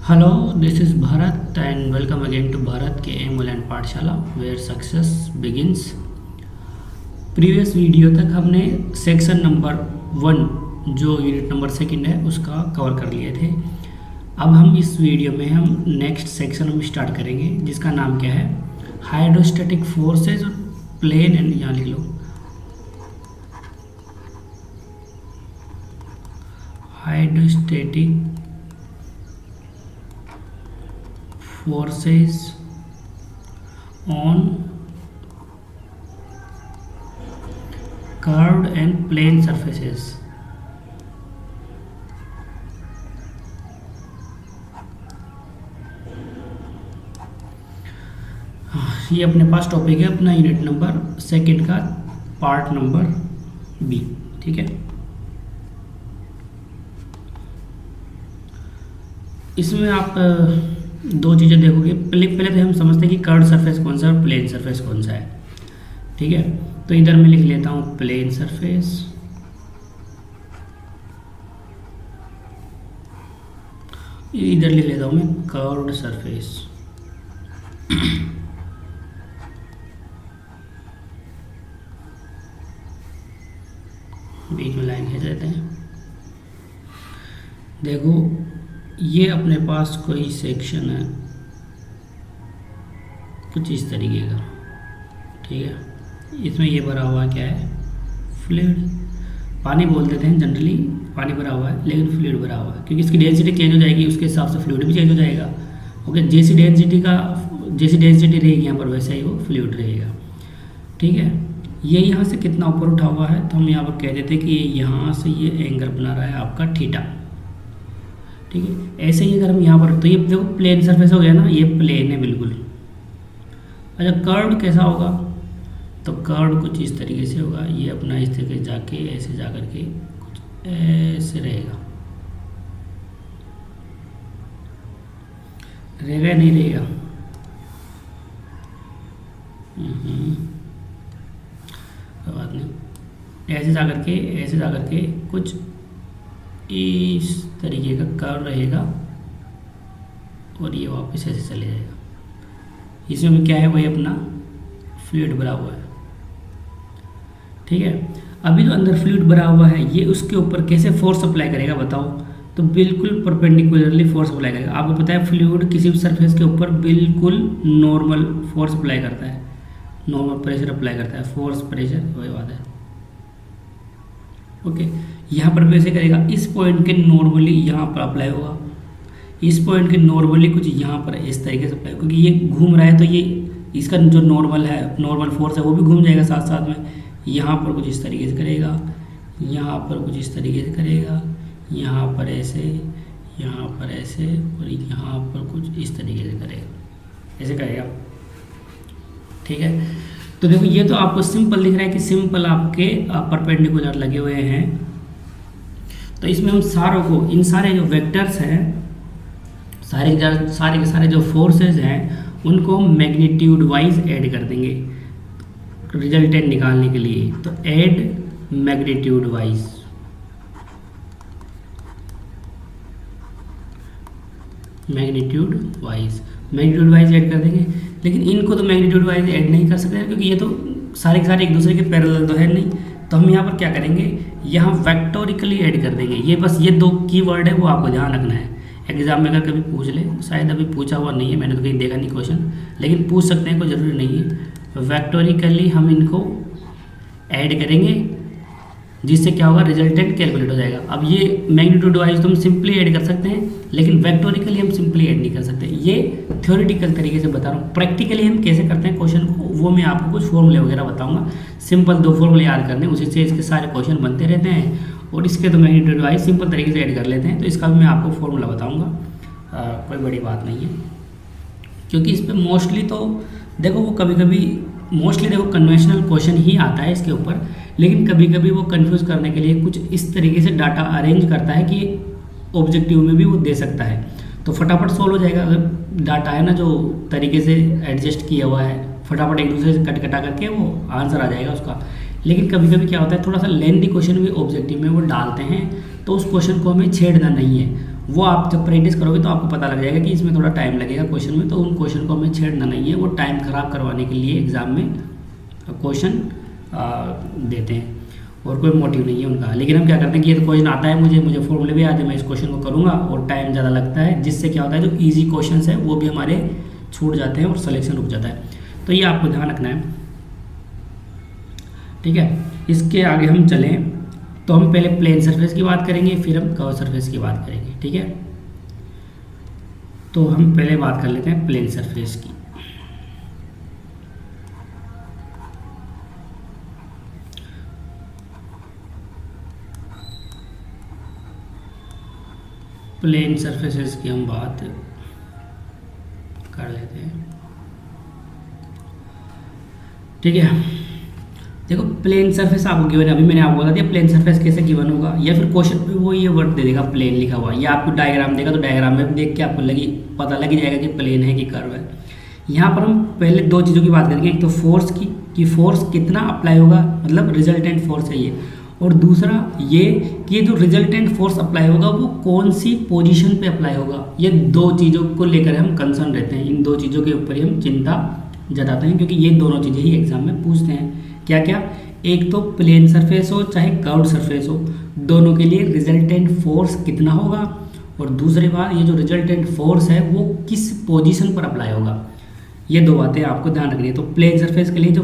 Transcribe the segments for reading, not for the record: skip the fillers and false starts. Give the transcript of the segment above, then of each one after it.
Hello, this is Bharat and welcome again to Bharat KM Land पाठशाला where success begins. Previous video तक हमने section number 1 जो unit number 2 है उसका cover कर लिए थे। अब हम इस वीडियो में हम नेक्स्ट सेक्शन हम स्टार्ट करेंगे जिसका नाम क्या है, हाइड्रोस्टैटिक फोर्सेज प्लेन एंड, यहाँ लिख लो hydrostatic forces on curved and plane surfaces। ये अपने पास टॉपिक है अपना यूनिट नंबर 2 का पार्ट नंबर बी, ठीक है। इसमें आप दो चीज़ें देखोगे। पहले तो हम समझते हैं कि कर्व्ड सरफेस कौन सा है और प्लेन सरफेस कौन सा है, ठीक है। तो इधर मैं लिख लेता हूँ प्लेन सरफेस, इधर लिख लेता हूँ मैं कर्व्ड सरफेस। बीच में लाइन खींच लेते हैं। देखो ये अपने पास कोई सेक्शन है कुछ इस तरीके का, ठीक है। इसमें ये भरा हुआ क्या है, फ्लूइड। पानी बोल देते हैं जनरली, पानी भरा हुआ है लेकिन फ्लूइड भरा हुआ है क्योंकि इसकी डेंसिटी चेंज हो जाएगी, उसके हिसाब से फ्लूइड भी चेंज हो जाएगा। ओके, जैसी डेंसिटी रहेगी यहाँ पर वैसा ही वो फ्लूइड रहेगा, ठीक है। ये यहाँ से कितना ऊपर उठा हुआ है तो हम यहाँ पर कह देते हैं कि यहाँ से ये एंगल बना रहा है आपका थीटा, ठीक है। ऐसे ही अगर हम यहाँ पर, तो ये देखो प्लेन सरफेस हो गया ना, ये प्लेन है बिल्कुल। अच्छा, कर्व्ड कैसा होगा, तो कर्व्ड कुछ इस तरीके से होगा। ये अपना इस तरीके जाके ऐसे जा करके कुछ ऐसे रहेगा या नहीं रहेगा, कोई बात नहीं। ऐसे जा करके कुछ इस तरीके का कर्व रहेगा और ये वापस ऐसे चले जाएगा। इसमें भी क्या है, वही अपना फ्लूइड भरा हुआ है, ठीक है। अभी जो अंदर फ्लूइड भरा हुआ है ये उसके ऊपर कैसे फोर्स अप्लाई करेगा बताओ, तो बिल्कुल परपेंडिकुलरली फोर्स अप्लाई करेगा। आपको पता है फ्लूइड किसी भी सरफेस के ऊपर बिल्कुल नॉर्मल फोर्स अप्लाई करता है, नॉर्मल प्रेशर अप्लाई करता है, फोर्स प्रेशर वही बात है। ओके, यहाँ पर भी ऐसे करेगा। इस पॉइंट के नॉर्मली यहाँ पर अप्लाई होगा, इस पॉइंट के नॉर्मली कुछ यहाँ पर इस तरीके से अप्लाई, क्योंकि ये घूम रहा है तो ये इसका जो नॉर्मल है, नॉर्मल फोर्स है वो भी घूम जाएगा साथ साथ में। यहाँ पर कुछ इस तरीके से करेगा, यहाँ पर कुछ इस तरीके से करेगा, यहाँ पर ऐसे, यहाँ पर ऐसे और यहाँ पर कुछ इस तरीके से करेगा, ऐसे करेगा, ठीक है। तो देखो ये तो आपको सिंपल दिख रहा है कि सिंपल आपके परपेंडिकुलर लगे हुए हैं। तो इसमें हम सारों को, इन सारे जो वेक्टर्स हैं, सारे के सारे जो फोर्सेस हैं उनको हम मैग्नीट्यूड वाइज ऐड कर देंगे रिजल्टेंट निकालने के लिए। तो add magnitude wise, magnitude wise add कर देंगे। लेकिन इनको तो मैग्नीट्यूड वाइज ऐड नहीं कर सकते क्योंकि ये तो सारे के सारे एक दूसरे के पैरेलल तो है नहीं। तो हम यहाँ पर क्या करेंगे, यहाँ वेक्टोरिकली ऐड कर देंगे। ये बस ये दो कीवर्ड है वो आपको ध्यान रखना है। एग्जाम में अगर कभी पूछ ले, शायद अभी पूछा हुआ नहीं है, मैंने तो कहीं देखा नहीं क्वेश्चन, लेकिन पूछ सकते हैं, कोई ज़रूरी नहीं है। वेक्टोरिकली हम इनको ऐड करेंगे जिससे क्या होगा, रिजल्टेंट कैलकुलेट हो जाएगा। अब ये मैग्नीट्यूड वाइज तो हम सिंपली ऐड कर सकते हैं लेकिन वेक्टोरिकली हम सिंपली ऐड नहीं कर सकते। ये थ्योरेटिकल तरीके से बता रहा हूँ। प्रैक्टिकली हम कैसे करते हैं क्वेश्चन को वो मैं आपको कुछ फॉर्मूले वगैरह बताऊंगा। सिंपल 2 फॉर्मूले याद करने, उसी से इसके सारे क्वेश्चन बनते रहते हैं और इसके तो मैग्नीट्यूड वाइज सिंपल तरीके से ऐड कर लेते हैं। तो इसका भी मैं आपको फॉर्मूला बताऊँगा, कोई बड़ी बात नहीं है क्योंकि इस पर मोस्टली तो देखो वो कभी कभी मोस्टली देखो कन्वेंशनल क्वेश्चन ही आता है इसके ऊपर, लेकिन कभी कभी वो कंफ्यूज करने के लिए कुछ इस तरीके से डाटा अरेंज करता है कि ऑब्जेक्टिव में भी वो दे सकता है, तो फटाफट सोल्व हो जाएगा। अगर डाटा है ना जो तरीके से एडजस्ट किया हुआ है, फटाफट एक दूसरे से कटा करके वो आंसर आ जाएगा उसका। लेकिन कभी कभी क्या होता है, थोड़ा सा लेंथी क्वेश्चन भी ऑब्जेक्टिव में वो डालते हैं, तो उस क्वेश्चन को हमें छेड़ना नहीं है। वो आप जब प्रैक्टिस करोगे तो आपको पता लग जाएगा कि इसमें थोड़ा टाइम लगेगा क्वेश्चन में, तो उन क्वेश्चन को हमें छेड़ना नहीं है, वो टाइम ख़राब करवाने के लिए एग्ज़ाम में क्वेश्चन देते हैं और कोई मोटिव नहीं है उनका। लेकिन हम क्या करते हैं कि ये तो क्वेश्चन आता है मुझे फॉर्मूले भी आते हैं, मैं इस क्वेश्चन को करूँगा और टाइम ज़्यादा लगता है, जिससे क्या होता है जो ईजी क्वेश्चन है वो भी हमारे छूट जाते हैं और सिलेक्शन रुक जाता है। तो ये आपको ध्यान रखना है, ठीक है। इसके आगे हम चलें तो हम पहले प्लेन सरफेस की बात करेंगे, फिर हम कर्व सरफेस की बात करेंगे, ठीक है। तो हम पहले बात कर लेते हैं प्लेन सरफेस की। प्लेन सरफेसेस की हम बात कर लेते हैं, ठीक है। देखो प्लेन सरफेस आपको गिवन है, अभी मैंने आपको बता दिया प्लेन सरफेस कैसे गिवन होगा, या फिर क्वेश्चन पे वो ये वर्ड दे देगा प्लेन लिखा हुआ, या आपको डायग्राम देगा तो डायग्राम में देख के आपको पता लग ही जाएगा कि प्लेन है कि कर्व है। यहाँ पर हम पहले दो चीज़ों की बात करेंगे, एक तो फोर्स की कि फोर्स कितना अप्लाई होगा, मतलब रिजल्टेंट फोर्स है ये, और दूसरा ये कि जो रिजल्टेंट फोर्स अप्लाई होगा वो कौन सी पोजीशन पे अप्लाई होगा। ये दो चीज़ों को लेकर हम कंसर्न रहते हैं, इन दो चीज़ों के ऊपर ही हम चिंता जताते हैं, क्योंकि ये दोनों चीज़ें ही एग्जाम में पूछते हैं। क्या क्या, एक तो प्लेन सरफेस हो चाहे कर्व्ड सरफेस हो, दोनों के लिए रिजल्टेंट फोर्स कितना होगा, और दूसरी बात ये जो रिजल्टेंट फोर्स है वो किस पोजीशन पर अप्लाई होगा। ये दो बातें आपको ध्यान रखनी है। तो प्लेन सरफेस के लिए जो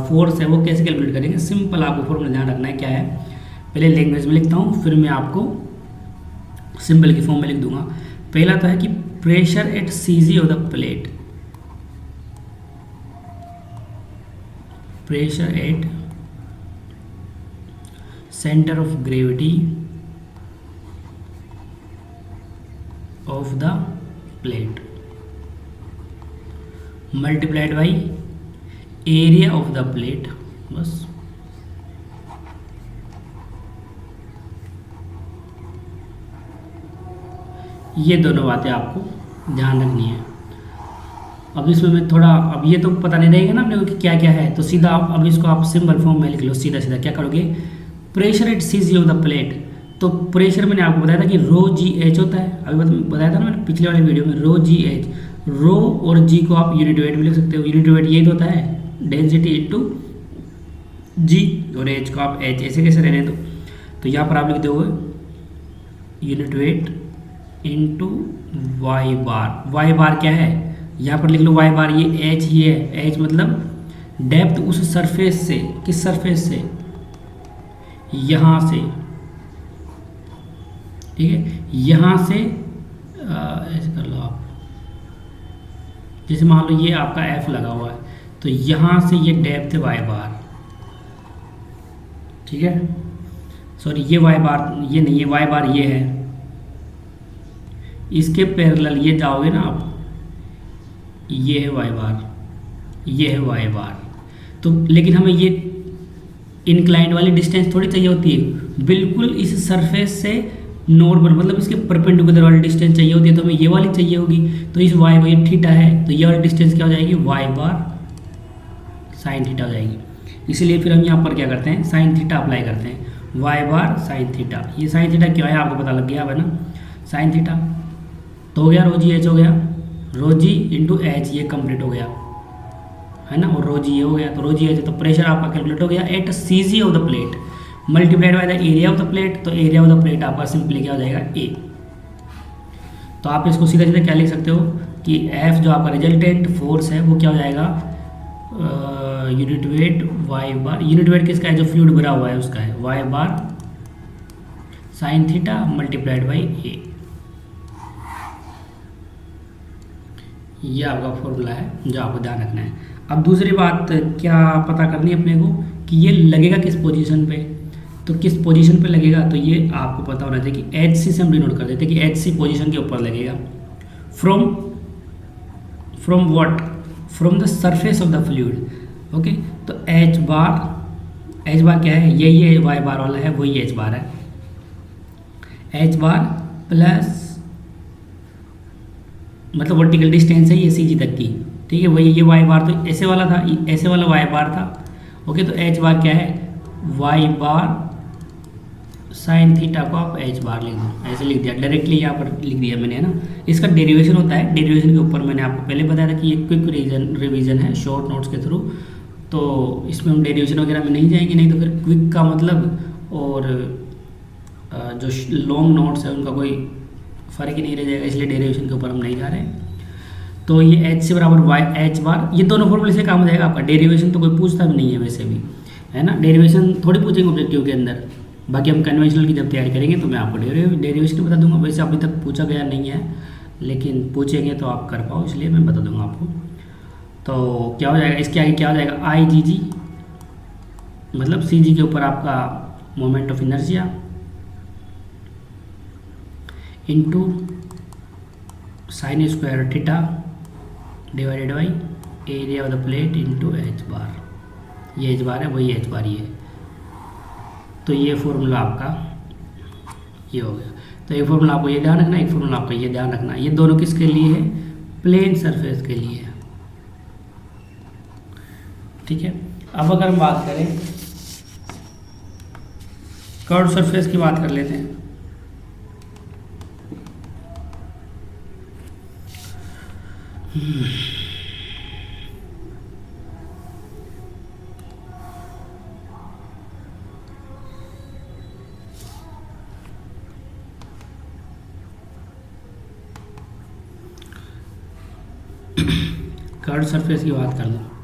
फोर्स है वो कैसे कैलकुलेट करेंगे, सिंपल आपको फॉर्मूला ध्यान रखना है। क्या है, पहले लैंग्वेज में लिखता हूँ, फिर मैं आपको सिंबल की फॉर्म में लिख दूंगा। पहला तो है कि pressure at CG of the plate, pressure at centre of gravity of the plate multiplied by area of the plate, बस। ये दोनों बातें आपको ध्यान रखनी है। अब इसमें मैं थोड़ा, अब ये तो पता नहीं रहेगा ना अपने को कि क्या क्या है, तो सीधा अब इसको आप सिंबल फॉर्म में लिख लो। सीधा सीधा क्या करोगे, pressure at CG of the plate, तो प्रेशर मैंने आपको बताया था कि रो जी एच होता है, अभी बताया था ना मैंने पिछले वाले वीडियो में, रो जी एच। रो और जी को आप यूनिट वेट भी लिख सकते हो, यूनिट वेट ये तो होता है डेंसिटी इनटू जी, और एच को आप एच ऐसे कैसे रहने दो, तो यहाँ पर आप लिख दोगे यूनिट वेट इनटू वाई बार। वाई बार क्या है, यहाँ पर लिख लो वाई बार, ये एच ही है, एच मतलब डेप्थ उस सरफेस से, किस सरफेस से, यहाँ से, ठीक है, यहाँ से ऐसे कर लो आप, जैसे मान लो ये आपका एफ लगा हुआ है, तो यहाँ से ये डेप्थ है वाई बार, ठीक है। सॉरी ये वाई बार ये नहीं है, वाई बार ये है, इसके पैरेलल ये जाओगे ना आप, ये है वाई बार, ये है वाई बार। तो लेकिन हमें ये इंक्लाइंड वाली डिस्टेंस थोड़ी चाहिए होती है, बिल्कुल इस सरफेस से नॉर्मल, मतलब इसके परपेंडिकुलर वाली डिस्टेंस चाहिए होती है, तो हमें ये वाली चाहिए होगी। तो इस वाई बार, ये थीटा है, तो ये वाली डिस्टेंस क्या हो जाएगी, वाई बार साइन थीटा हो जाएगी। इसलिए फिर हम यहाँ पर क्या करते हैं, साइन थीटा अप्लाई करते हैं, वाई बार साइन थीटा। ये साइन थीटा क्या है आपको पता लग गया है ना, साइन थीटा तो हो गया, रो जी एच हो गया, रो जी इंटू एच, ये कंप्लीट हो गया है ना, और रो जी ये हो गया, तो रो जी एच, तो प्रेशर आपका कैलकुलेट हो गया at c g of the plate multiplied by the area of the plate. तो एरिया ऑफ द प्लेट आपका सिंपली क्या हो जाएगा, ए। तो आप इसको सीधा सीधा क्या लिख सकते हो कि एफ जो आपका रिजल्टेंट फोर्स है वो क्या हो जाएगा, unit weight Y bar, unit weight किसका है, जो फ्लूइड भरा हुआ है उसका है, Y bar sine theta multiplied by A. ये आपका फॉर्मूला है जो आपको ध्यान रखना है। अब दूसरी बात क्या पता करनी है अपने को कि ये लगेगा किस पोजीशन पे, तो किस पोजीशन पे लगेगा, तो ये आपको पता होना चाहिए कि एच सी से हम डिनोट कर देते हैं कि एच सी पोजिशन के ऊपर लगेगा। From what, from the surface of the fluid, okay. तो एच बार क्या है, ये वाई बार वाला है, वही एच बार है, एच बार प्लस मतलब वर्टिकल डिस्टेंस है ये सी जी तक की, ठीक है, वही ये वाई बार, तो ऐसे वाला था, ऐसे वाला वाई बार था, ओके। तो एच बार क्या है, वाई बार साइन थीटा को आप एच बार लिख दो, ऐसे लिख दिया डायरेक्टली, यहाँ पर लिख दिया मैंने, है ना। इसका डेरिवेशन होता है, डेरिवेशन के ऊपर मैंने आपको पहले बताया था कि ये क्विक रिवीजन है शॉर्ट नोट्स के थ्रू, तो इसमें हम डेरिवेशन वगैरह में नहीं जाएंगे, नहीं तो फिर क्विक का मतलब और जो लॉन्ग नोट्स है उनका कोई फ़र्क ही नहीं रह जाएगा, इसलिए डेरिवेशन के ऊपर हम नहीं जा रहे हैं। तो ये एच से बराबर वाई एच बार, ये दोनों फॉर्मूले से काम हो जाएगा आपका। डेरिवेशन तो कोई पूछता भी नहीं है वैसे भी, है ना। डेरिवेशन थोड़ी पूछेंगे ऑब्जेक्टिव के अंदर, बाकी हम कन्वेंशनल की जब तैयारी करेंगे तो मैं आपको डेरिवेशन बता दूंगा। वैसे अभी तक पूछा गया नहीं है, लेकिन पूछेंगे तो आप कर पाओ, इसलिए मैं बता दूंगा आपको। तो क्या हो जाएगा, इसके आगे क्या हो जाएगा, आई जी जी, मतलब सी जी के ऊपर आपका moment of inertia into sine square theta divided by area of the plate into h bar. ये एच बार है, वही एच बार ही है। तो ये फॉर्मूला आपका ये हो गया। तो एक फॉर्मूला आपको ये ध्यान रखना, एक फॉर्मूला आपको ये ध्यान रखना। ये दोनों किसके लिए है, प्लेन सरफेस के लिए है, ठीक है। अब अगर हम बात करें कर्व सरफेस की, बात कर लेते हैं। कर्व सरफेस की बात कर लो।